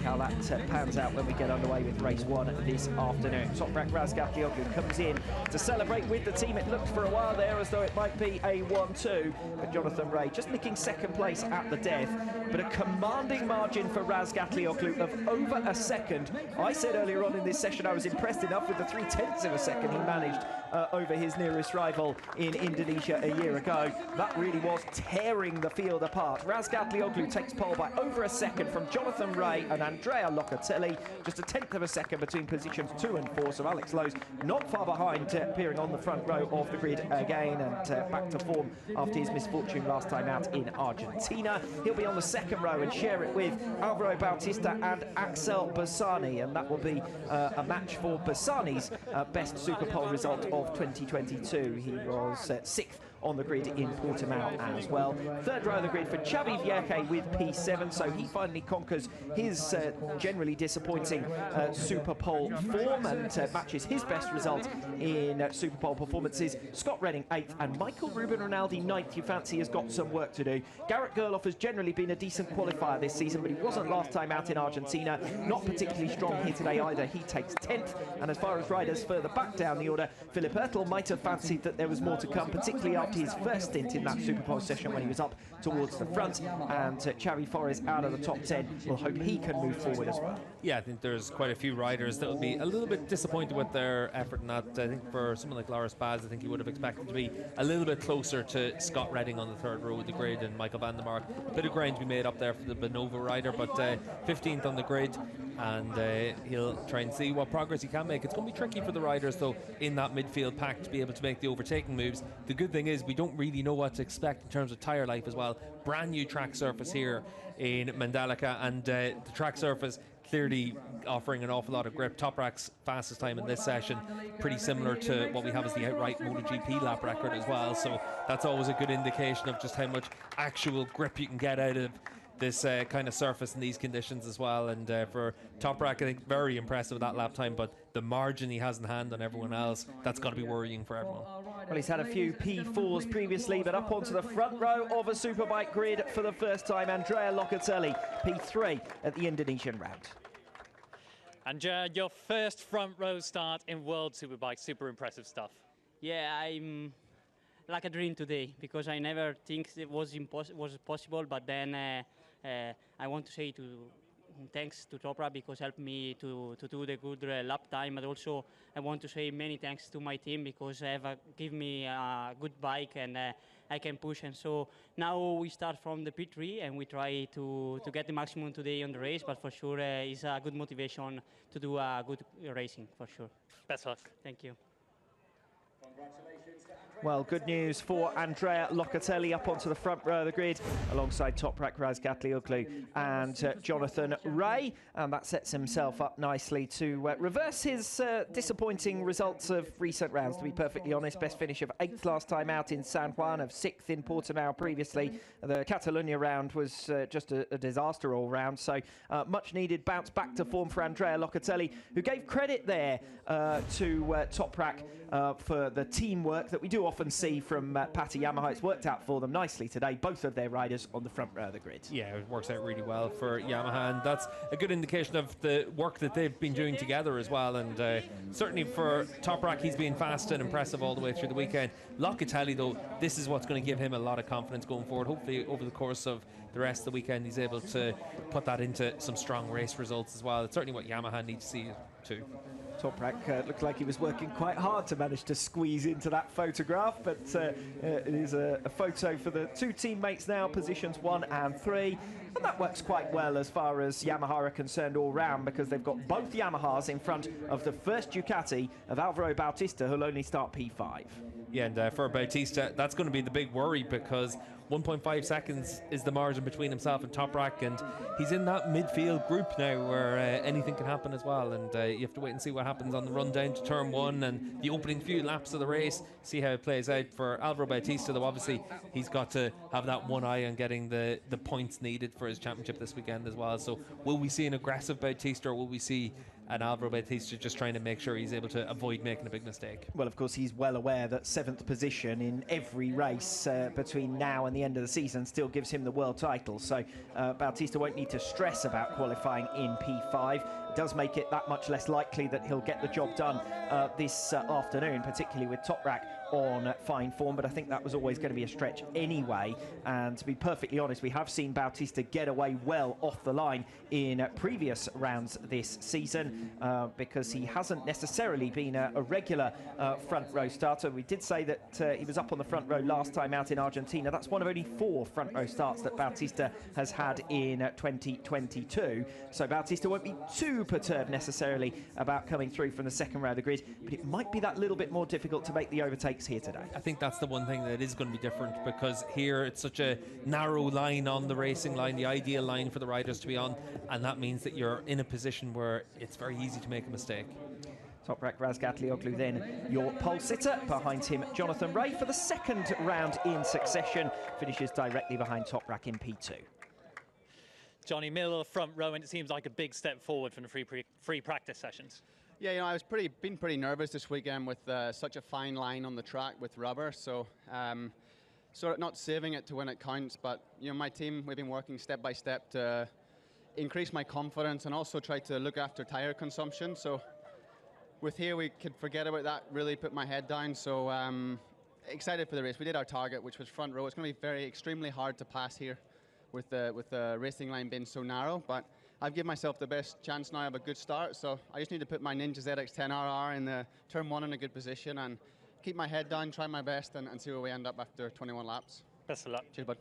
how that pans out when we get underway with race 1 this afternoon. Toprak Wsbk comes in to celebrate with the team. It looked for a while there as though it might be a 1-2, but Jonathan Ray just nicking second place at the death, but a commanding margin for Wsbk of over a second. I said earlier on in this session I was impressed enough with the 0.3 of a second he managed over his nearest rival in Indonesia a year ago. That really was tearing the field apart. Wsbk takes pole by over a second from Jonathan Ray and Andrea Locatelli, just a 0.1 of a second between positions 2 and 4, so Alex Lowe's not far behind, appearing on the front row of the grid again and back to form after his misfortune last time out in Argentina. He'll be on the second row and share it with Alvaro Bautista and Axel Bassani, and that will be a match for Bassani's best Super Pole result of 2022. He was 6th on the grid in Portimao as well. Third row of the grid for Xavi Vierque with P7, so he finally conquers his generally disappointing Super Pole form and matches his best result in Super Pole performances. Scott Redding 8th and Michael Ruben Rinaldi 9th. You fancy has got some work to do. Garrett Gerloff has generally been a decent qualifier this season, but he wasn't last time out in Argentina. Not particularly strong here today either. He takes 10th, and as far as riders further back down the order, Philip Ertl might have fancied that there was more to come, particularly after his first stint in that Super Pole session when he was up towards the front, and Xavi Flores out of the top 10. We'll hope he can move forward as well. Yeah, I think there's quite a few riders that will be a little bit disappointed with their effort in that. I think for someone like Loris Baz, I think he would have expected to be a little bit closer to Scott Redding on the third row of the grid and Michael van der Mark. Bit of ground to be made up there for the Benova rider, but 15th on the grid, and he'll try and see what progress he can make. It's going to be tricky for the riders though in that midfield pack to be able to make the overtaking moves. The good thing is we don't really know what to expect in terms of tyre life as well. Brand new track surface here in Mandalika, and the track surface clearly offering an awful lot of grip. Toprak's fastest time in this session pretty similar to what we have as the outright MotoGP lap record as well, so that's always a good indication of just how much actual grip you can get out of this kind of surface in these conditions as well. And for Toprak, I think very impressive with that lap time, but the margin he has in hand on everyone else, that's got to be worrying for everyone. Well, he's had a few P4s previously, but up onto the front row of a superbike grid for the first time, Andrea Locatelli, P3 at the Indonesian round. And your first front row start in World Superbike, super impressive stuff. Yeah, I'm like a dream today, because I never think it was possible, but then I want to say thanks to Toprak, because helped me to do the good lap time, but also I want to say many thanks to my team, because they have given me a good bike and I can push. And so now we start from the P3 and we try to get the maximum today on the race, but for sure it's a good motivation to do a good racing, for sure. Best luck. Thank you. Well, good news for Andrea Locatelli up onto the front row of the grid alongside Toprak Wsbk and Jonathan Ray, and that sets himself up nicely to reverse his disappointing results of recent rounds, to be perfectly honest. Best finish of 8th last time out in San Juan, of 6th in Portimao previously. The Catalunya round was just a disaster all round, so much needed bounce back to form for Andrea Locatelli, who gave credit there to Toprak for the teamwork that we do often see from Pata Yamaha. It's worked out for them nicely today, both of their riders on the front row of the grid. Yeah, it works out really well for Yamaha, and that's a good indication of the work that they've been doing together as well. And certainly for Toprak, he's been fast and impressive all the way through the weekend. Locatelli, though, this is what's going to give him a lot of confidence going forward. Hopefully over the course of the rest of the weekend he's able to put that into some strong race results as well. It's certainly what Yamaha needs to see too. Toprak looked like he was working quite hard to manage to squeeze into that photograph, but it is a photo for the two teammates now, positions 1 and 3. And that works quite well as far as Yamaha are concerned all round, because they've got both Yamahas in front of the first Ducati of Alvaro Bautista, who'll only start P5. Yeah, and for Bautista, that's going to be the big worry, because 1.5 seconds is the margin between himself and Toprak, and he's in that midfield group now where anything can happen as well. And you have to wait and see what happens on the run down to turn 1 and the opening few laps of the race, see how it plays out for Alvaro Bautista. Though obviously he's got to have that one eye on getting the points needed for his championship this weekend as well. So will we see an aggressive Bautista, or will we see and Alvaro Bautista just trying to make sure he's able to avoid making a big mistake. Well, of course, he's well aware that 7th position in every race between now and the end of the season still gives him the world title. So Bautista won't need to stress about qualifying in P5. It does make it that much less likely that he'll get the job done this afternoon, particularly with Toprak on fine form, but I think that was always going to be a stretch anyway. And to be perfectly honest, we have seen Bautista get away well off the line in previous rounds this season because he hasn't necessarily been a regular front row starter. We did say that he was up on the front row last time out in Argentina. That's one of only 4 front row starts that Bautista has had in 2022. So Bautista won't be too perturbed necessarily about coming through from the second row of the grid, but it might be that little bit more difficult to make the overtakes here today. I think that's the one thing that is going to be different, because here it's such a narrow line on the racing line, the ideal line for the riders to be on, and that means that you're in a position where it's very easy to make a mistake. Toprak Razgatlioglu then your pole sitter. Behind him, Jonathan Rea for the second round in succession. Finishes directly behind Toprak in P2. Johnny Miller front row, and it seems like a big step forward from the free practice sessions. Yeah, you know, I was been pretty nervous this weekend with such a fine line on the track with rubber, so sort of not saving it to when it counts. But you know, my team, we've been working step by step to increase my confidence and also try to look after tire consumption. So with here, we could forget about that. Really put my head down. So excited for the race. We did our target, which was front row. It's going to be extremely hard to pass here with the racing line being so narrow, but I've given myself the best chance now of a good start, so I just need to put my Ninja ZX-10RR in the turn 1 in a good position and keep my head down, try my best, and see where we end up after 21 laps. Best of luck. Cheers, bud.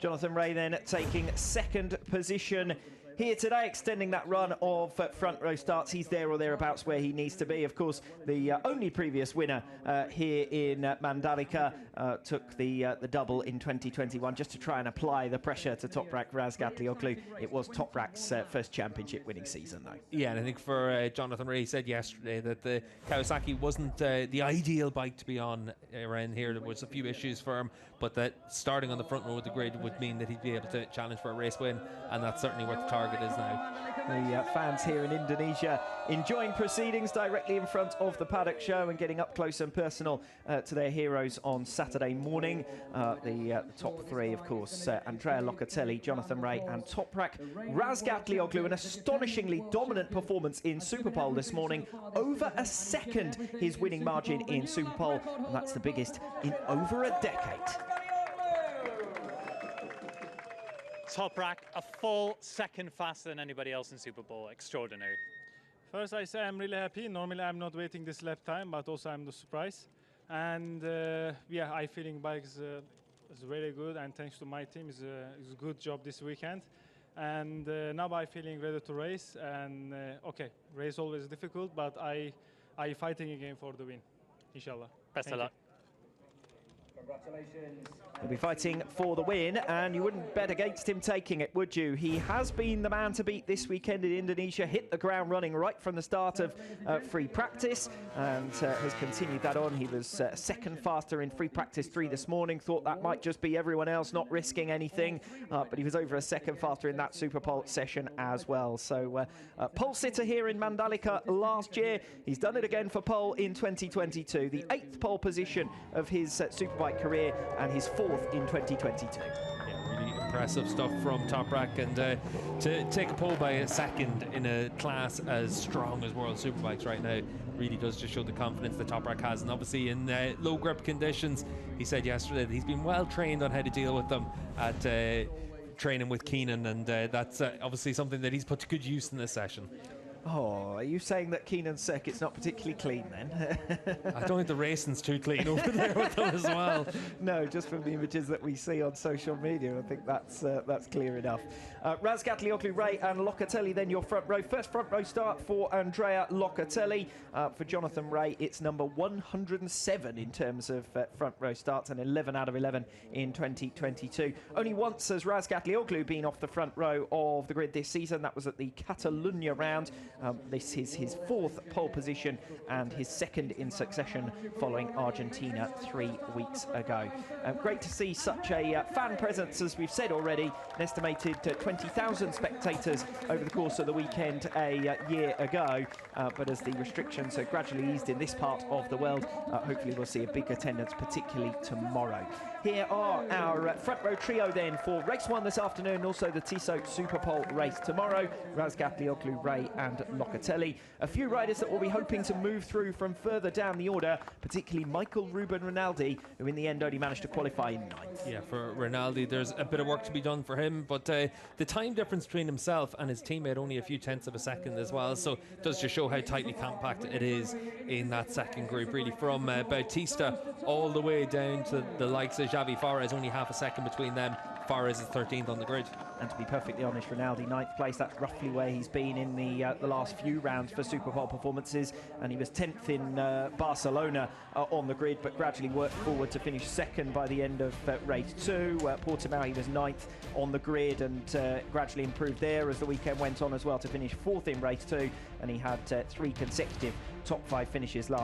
Jonathan Rea then taking second position here today, extending that run of front row starts. He's there or thereabouts where he needs to be. Of course, the only previous winner here in Mandalika took the double in 2021 just to try and apply the pressure to Toprak Razgatlioglu. It was Toprak's first championship winning season, though. Yeah, and I think for Jonathan Rea, he said yesterday that the Kawasaki wasn't the ideal bike to be on around here. There was a few issues for him, but that starting on the front row of the grid would mean that he'd be able to challenge for a race win, and that's certainly what the target is now. The fans here in Indonesia enjoying proceedings directly in front of the paddock show and getting up close and personal to their heroes on Saturday morning. The top 3, of course, Andrea Locatelli, Jonathan Rea and Toprak Razgatlioglu. An astonishingly dominant performance in Superpole this morning. Over a second his winning margin in Superpole, and that's the biggest in over a decade. Toprak, a full second faster than anybody else in Super Bowl. Extraordinary. First, I say I'm really happy. Normally, I'm not waiting this lap time, but also I'm the surprise. And yeah, I feeling bike is very good, and thanks to my team, is a good job this weekend. And now I'm feeling ready to race. And okay, race always difficult, but I fighting again for the win, inshallah. Best of luck. Congratulations. He'll be fighting for the win, and you wouldn't bet against him taking it, would you? He has been the man to beat this weekend in Indonesia, hit the ground running right from the start of free practice, and has continued that on. He was second faster in free practice 3 this morning. Thought that might just be everyone else not risking anything, but he was over a second faster in that Super Pole session as well. So pole sitter here in Mandalika last year. He's done it again for pole in 2022. The 8th pole position of his Superbike career, and his 4th in 2022. Yeah, really impressive stuff from Toprak, and to take a pole by a second in a class as strong as World Superbikes right now really does just show the confidence that Toprak has. And obviously in low grip conditions, he said yesterday that he's been well trained on how to deal with them at training with Keenan, and that's obviously something that he's put to good use in this session. Oh, are you saying that Keenan's circuit's not particularly clean then? I don't think the racing's too clean over there with them as well. No, just from the images that we see on social media, I think that's clear enough. Razgatlioglu, Rea and Locatelli, then your front row. First front row start for Andrea Locatelli. For Jonathan Rea, it's number 107 in terms of front row starts, and 11 out of 11 in 2022. Only once has Razgatlioglu been off the front row of the grid this season. That was at the Catalunya round. This is his 4th pole position and his 2nd in succession following Argentina 3 weeks ago. Great to see such a fan presence, as we've said already. An estimated 20,000 spectators over the course of the weekend a year ago. But as the restrictions are gradually eased in this part of the world, hopefully we'll see a big attendance, particularly tomorrow. Here are our front row trio then for race 1 this afternoon, also the Tissot Superpole race tomorrow. Razgat, Lioglu, Ray and Locatelli. A few riders that will be hoping to move through from further down the order, particularly Michael Ruben Rinaldi, who in the end only managed to qualify in 9th. Yeah, for Rinaldi, there's a bit of work to be done for him, but the time difference between himself and his teammate only a few tenths of a second as well, so it does just show how tightly compact it is in that second group, really, from Bautista all the way down to the likes of Xavi Fares, only half a second between them. Fares is 13th on the grid. And to be perfectly honest, Rinaldi 9th place, that's roughly where he's been in the last few rounds for Superpole performances, and he was 10th in Barcelona on the grid, but gradually worked forward to finish 2nd by the end of race 2. Portimao, he was 9th on the grid and gradually improved there as the weekend went on as well to finish 4th in race 2, and he had 3 consecutive top 5 finishes last